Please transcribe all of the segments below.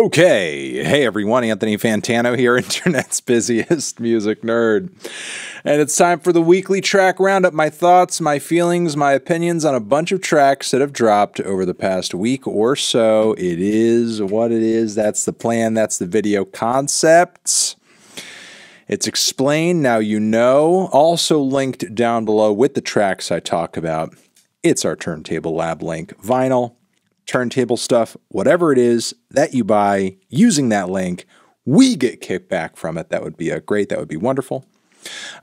Okay, hey everyone, Anthony Fantano here, internet's busiest music nerd. And it's time for the weekly track roundup, my thoughts, my feelings, my opinions on a bunch of tracks that have dropped over the past week or so. It is what it is, that's the plan, that's the video concept. It's explained, now you know. Also linked down below with the tracks I talk about. It's our Turntable Lab link, vinyl, turntable stuff, whatever it is that you buy using that link, we get kickback from it. That would be great. That would be wonderful.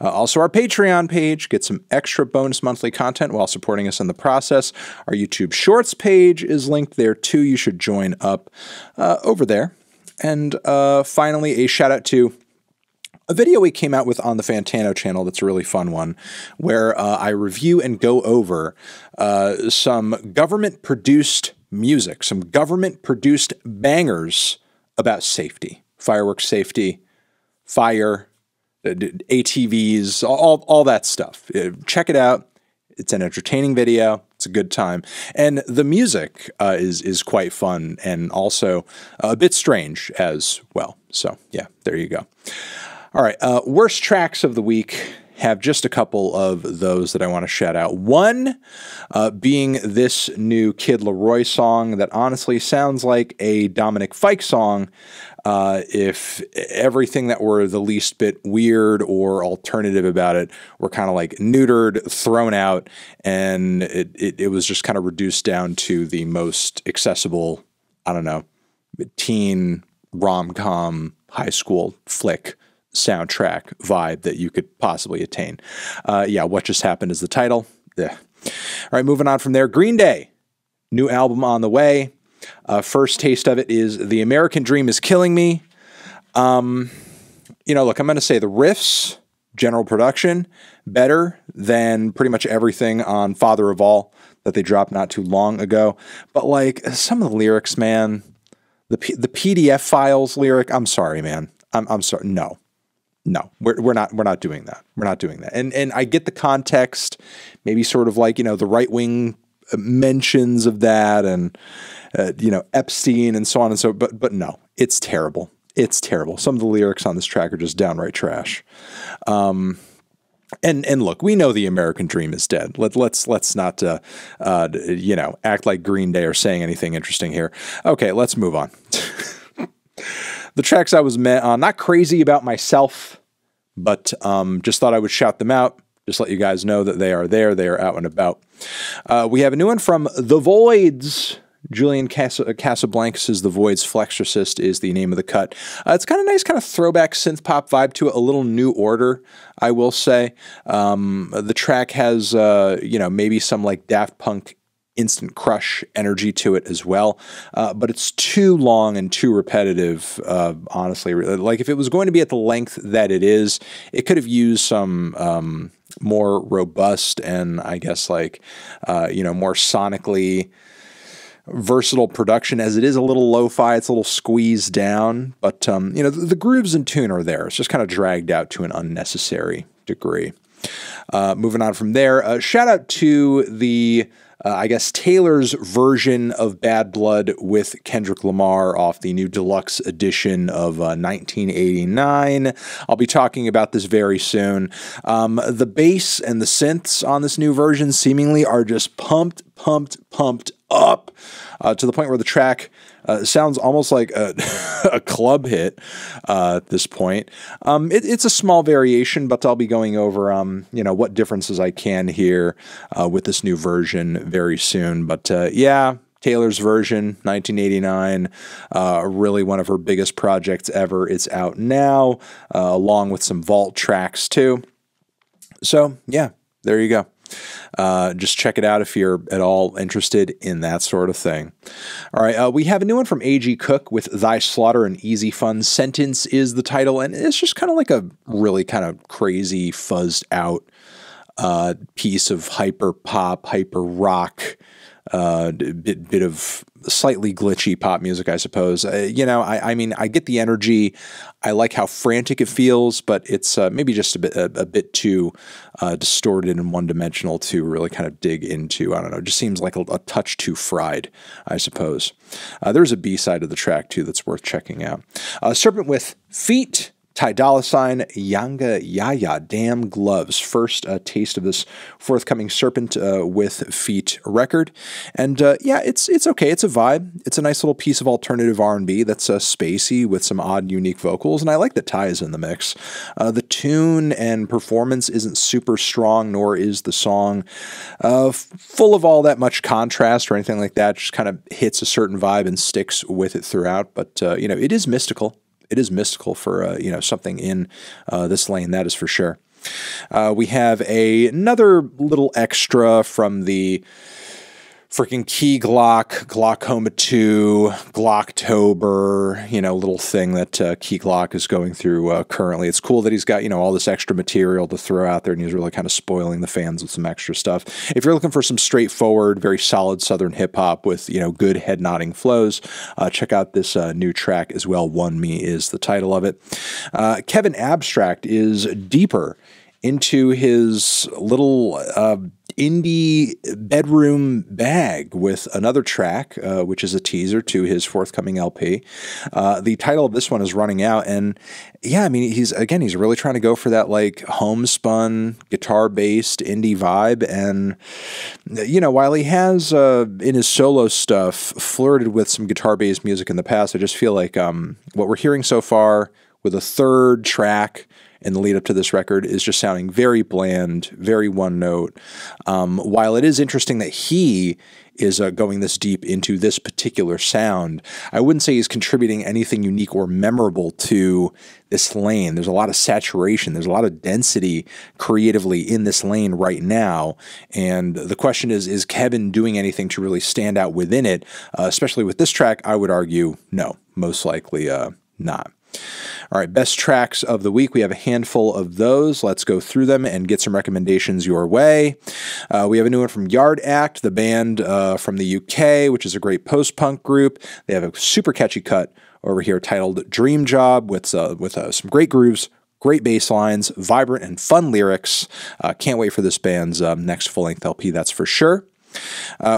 Also, our Patreon page, get some extra bonus monthly content while supporting us in the process. Our YouTube Shorts page is linked there too. You should join up over there. And finally, a shout out to a video we came out with on the Fantano channel that's a really fun one, where I review and go over some government-produced music, some government-produced bangers about safety, fireworks safety, fire, ATVs, all that stuff. Check it out. It's an entertaining video. It's a good time. And the music is quite fun and also a bit strange as well. So, yeah, there you go. All right, worst tracks of the week. Have just a couple of those that I want to shout out. One being this new Kid LAROI song that honestly sounds like a Dominic Fike song if everything that were the least bit weird or alternative about it were kind of like neutered, thrown out, and it was just kind of reduced down to the most accessible, I don't know, teen rom-com high school flick soundtrack vibe that you could possibly attain. Yeah, What Just Happened is the title. Yeah. All right, moving on from there. Green Day, new album on the way. First taste of it is The American Dream is Killing Me. You know, look, I'm going to say the riffs, general production, better than pretty much everything on Father of All that they dropped not too long ago. But like some of the lyrics, man, the PDF files lyric, I'm sorry, man. I'm sorry. No, we're not doing that. We're not doing that. And I get the context, maybe sort of like, you know, the right-wing mentions of that and, you know, Epstein and so on and so, but no, it's terrible. It's terrible. Some of the lyrics on this track are just downright trash. And look, we know the American dream is dead. Let's not, you know, act like Green Day are saying anything interesting here. Okay, let's move on. The tracks I was not crazy about myself, but just thought I would shout them out. Just let you guys know that they are there. They are out and about. We have a new one from the Voidz. Julian Casablancas is the Voidz. Flexorcist is the name of the cut. It's kind of nice, kind of throwback synth pop vibe to it. A little New Order, I will say. The track has, you know, maybe some like Daft Punk Instant Crush energy to it as well, but it's too long and too repetitive, honestly. Like, if it was going to be at the length that it is, it could have used some more robust and, I guess, like, you know, more sonically versatile production. As it is a little lo-fi, it's a little squeezed down, but, you know, the grooves and tune are there. It's just kind of dragged out to an unnecessary degree. Moving on from there, shout out to the I guess Taylor's version of Bad Blood with Kendrick Lamar off the new deluxe edition of 1989. I'll be talking about this very soon. The bass and the synths on this new version seemingly are just pumped up to the point where the track sounds almost like a club hit at this point. It's a small variation, but I'll be going over, you know, what differences I can here with this new version very soon. But yeah, Taylor's version, 1989, really one of her biggest projects ever. It's out now, along with some vault tracks too. So yeah, there you go. Just check it out if you're at all interested in that sort of thing. All right, we have a new one from A.G. Cook with Thy Slaughter and EASYFUN. Sentence is the title, and it's just kind of like a really kind of crazy, fuzzed out piece of hyper pop, hyper rock, bit of slightly glitchy pop music, I suppose. You know, I mean, I get the energy. I like how frantic it feels, but it's maybe just a bit too distorted and one-dimensional to really kind of dig into. I don't know. It just seems like a touch too fried, I suppose. There's a B-side of the track, too, that's worth checking out. Serpent with Feet. Dolla, Yanga, YaYa, Damn Gloves. First taste of this forthcoming Serpent with Feet record. And yeah, it's okay. It's a vibe. It's a nice little piece of alternative R&B that's spacey with some odd, unique vocals. And I like that Ty is in the mix. The tune and performance isn't super strong, nor is the song full of all that much contrast or anything like that. It just kind of hits a certain vibe and sticks with it throughout. But, you know, it is mystical. It is mystical for, you know, something in this lane, that is for sure. We have another little extra from the freaking Key Glock, Glaucoma 2, Glocktober, you know, little thing that Key Glock is going through currently. It's cool that he's got, you know, all this extra material to throw out there, and he's really kind of spoiling the fans with some extra stuff. If you're looking for some straightforward, very solid Southern hip-hop with, you know, good head-nodding flows, check out this new track as well. One Me is the title of it. Kevin Abstract is deeper into his little indie bedroom bag with another track, which is a teaser to his forthcoming LP. The title of this one is Running Out, and yeah, I mean, he's really trying to go for that like homespun, guitar-based indie vibe, and you know, while he has in his solo stuff flirted with some guitar-based music in the past, I just feel like what we're hearing so far with a third track in the lead up to this record is just sounding very bland, very one note. While it is interesting that he is going this deep into this particular sound, I wouldn't say he's contributing anything unique or memorable to this lane. There's a lot of saturation. There's a lot of density creatively in this lane right now. And the question is Kevin doing anything to really stand out within it? Especially with this track, I would argue no, most likely not. All right, best tracks of the week. We have a handful of those. Let's go through them and get some recommendations your way. We have a new one from Yard Act, the band from the UK, which is a great post-punk group. They have a super catchy cut over here titled Dream Job with some great grooves, great bass lines, vibrant and fun lyrics. Can't wait for this band's next full-length LP, that's for sure.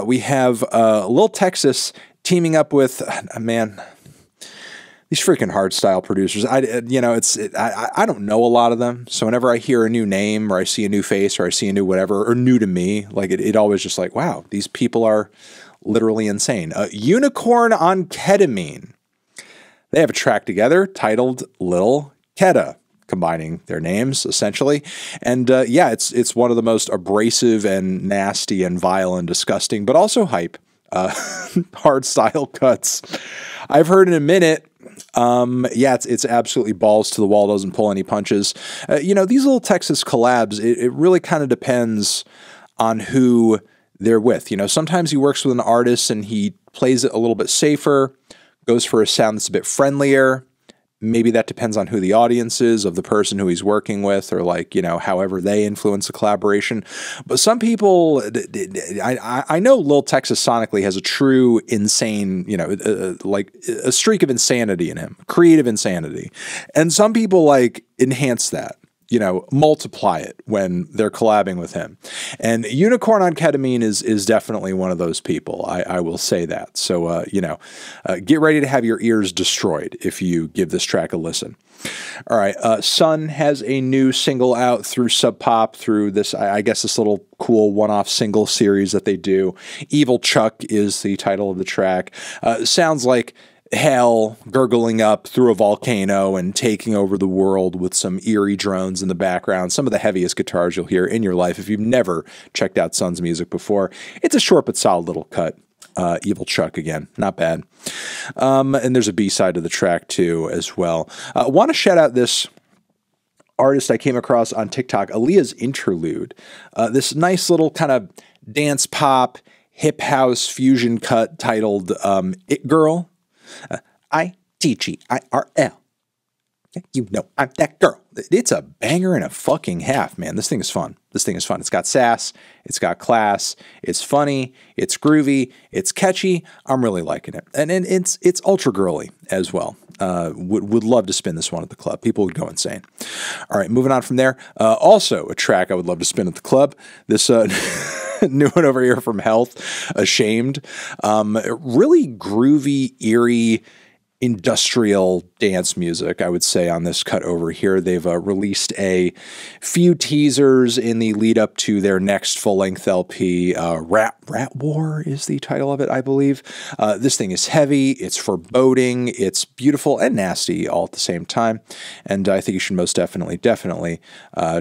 We have Lil Texas teaming up with, man, these freaking hardstyle producers. I don't know a lot of them, so whenever I hear a new name or I see a new face or I see a new whatever, or new to me, like it always just like, wow, these people are literally insane. Unicorn on Ketamine. They have a track together titled Lil KETA, combining their names essentially. And yeah, it's one of the most abrasive and nasty and vile and disgusting, but also hype hardstyle cuts I've heard in a minute. Yeah, it's absolutely balls to the wall, doesn't pull any punches. You know, these little Texas collabs, it really kind of depends on who they're with. You know, sometimes he works with an artist and he plays it a little bit safer, goes for a sound that's a bit friendlier. Maybe that depends on who the audience is of the person who he's working with, or like, you know, however they influence the collaboration. But some people, I know Lil Texas sonically has a true insane, you know, like a streak of insanity in him, creative insanity. And some people like enhance that, you know, multiply it when they're collabing with him. And Unicorn on Ketamine is definitely one of those people. I will say that. So, you know, get ready to have your ears destroyed if you give this track a listen. All right. Sunn has a new single out through Sub Pop, through this, I guess, this little cool one-off single series that they do. Evil Chuck is the title of the track. Sounds like hell gurgling up through a volcano and taking over the world with some eerie drones in the background. Some of the heaviest guitars you'll hear in your life if you've never checked out Sunn's music before. It's a short but solid little cut. Evil Chuck again, not bad. And there's a B-side to the track too as well. Want to shout out this artist I came across on TikTok, Aliyahs Interlude. This nice little kind of dance pop, hip house fusion cut titled It Girl. I-T-G-I-R-L. You know I'm that girl. it's a banger and a fucking half, man. This thing is fun. This thing is fun. It's got sass. It's got class. It's funny. It's groovy. It's catchy. I'm really liking it. And it's ultra girly as well. Would love to spin this one at the club. People would go insane. All right, moving on from there. Also a track I would love to spin at the club. This new one over here from Health, Ashamed. Really groovy, eerie, industrial dance music, I would say, on this cut over here. They've released a few teasers in the lead up to their next full-length LP. Rat War is the title of it, I believe. This thing is heavy, it's foreboding, it's beautiful and nasty all at the same time, and I think you should most definitely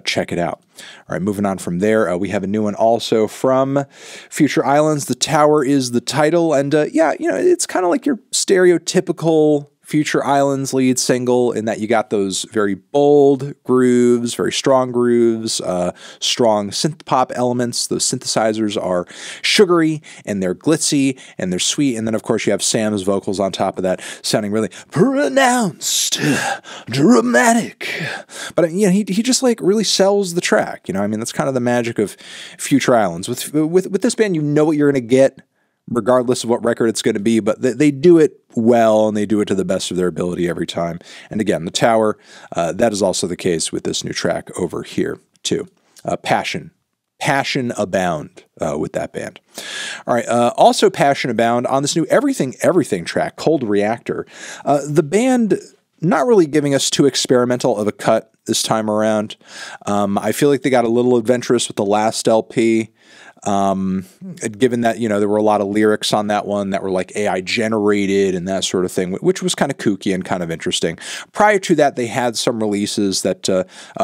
check it out. All right, moving on from there, we have a new one also from Future Islands. The Tower is the title, and yeah, you know, it's kind of like your stereotypical Future Islands lead single in that you got those very bold grooves, very strong grooves, strong synth pop elements. Those synthesizers are sugary and they're glitzy and they're sweet. And then, of course, you have Sam's vocals on top of that sounding really pronounced, dramatic. But, you know, he just like really sells the track. You know, I mean, that's kind of the magic of Future Islands. With this band, you know what you're going to get, regardless of what record it's going to be, but they do it well, and they do it to the best of their ability every time. And again, The Tower, that is also the case with this new track over here, too. Passion abound with that band. All right, also passion abound on this new Everything track, Cold Reactor. The band not really giving us too experimental of a cut this time around. I feel like they got a little adventurous with the last LP. Given that, you know, there were a lot of lyrics on that one that were like AI generated and that sort of thing, which was kind of kooky and kind of interesting. Prior to that, they had some releases that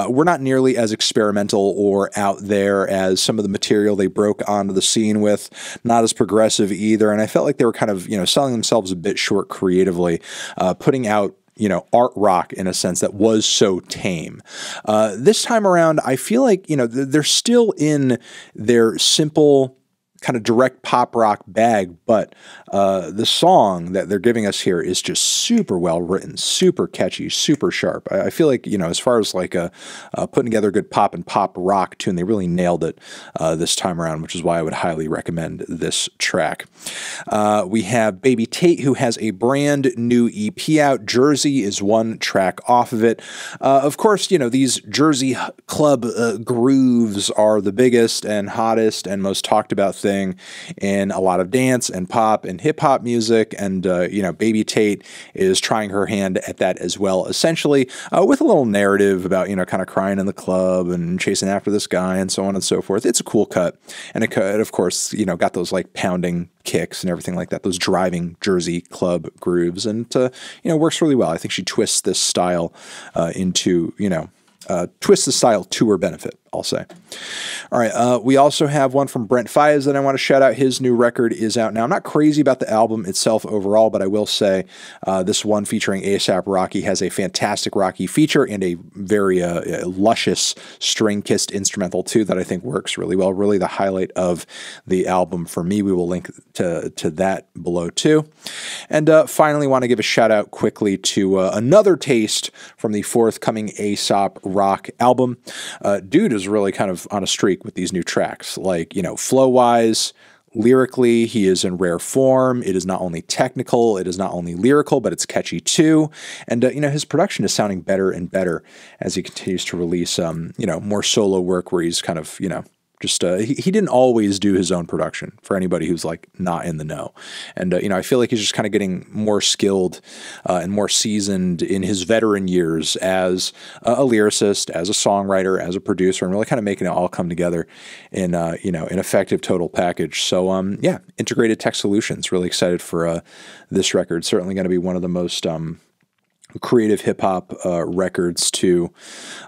were not nearly as experimental or out there as some of the material they broke onto the scene with, not as progressive either. And I felt like they were kind of, you know, selling themselves a bit short creatively, putting out, you know, art rock in a sense that was so tame. This time around, I feel like, you know, they're still in their simple kind of direct pop rock bag, but the song that they're giving us here is just super well written, super catchy, super sharp. I feel like, you know, as far as like putting together a good pop and pop rock tune, they really nailed it this time around, which is why I would highly recommend this track. We have Baby Tate, who has a brand new EP out. Jersey is one track off of it. Of course, you know, these Jersey club grooves are the biggest and hottest and most talked about thing in a lot of dance and pop and hip hop music, and you know, Baby Tate is trying her hand at that as well, essentially with a little narrative about, you know, kind of crying in the club and chasing after this guy and so on and so forth. It's a cool cut, and it of course, you know, got those like pounding kicks and everything like that, those driving Jersey club grooves, and you know, works really well. I think she twists this style into, you know, twist the style to her benefit, I'll say. All right, we also have one from Brent Faiyaz that I want to shout out. His new record is out now. I'm not crazy about the album itself overall, but I will say this one featuring Asop Rock has a fantastic Rocky feature and a very luscious string-kissed instrumental too that I think works really well. Really the highlight of the album for me. We will link to that below too. And finally, want to give a shout out quickly to another taste from the forthcoming Asop Rock album. Dude is really kind of on a streak with these new tracks. Like, you know, flow-wise, lyrically, he is in rare form. It is not only technical, it is not only lyrical, but it's catchy too. And, you know, his production is sounding better and better as he continues to release, you know, more solo work where he's kind of, you know, just, he didn't always do his own production, for anybody who's like not in the know. And, you know, I feel like he's just kind of getting more skilled and more seasoned in his veteran years as a lyricist, as a songwriter, as a producer, and really kind of making it all come together in, you know, an effective total package. So, yeah, Integrated Tech Solutions, really excited for this record. Certainly going to be one of the most creative hip-hop records to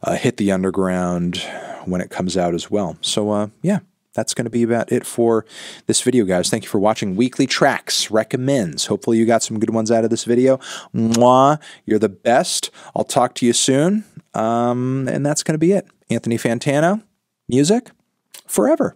hit the underground when it comes out as well. So, yeah, that's going to be about it for this video, guys. Thank you for watching Weekly Tracks Recommends. Hopefully you got some good ones out of this video. Mwah, you're the best. I'll talk to you soon. And that's going to be it. Anthony Fantano, music forever.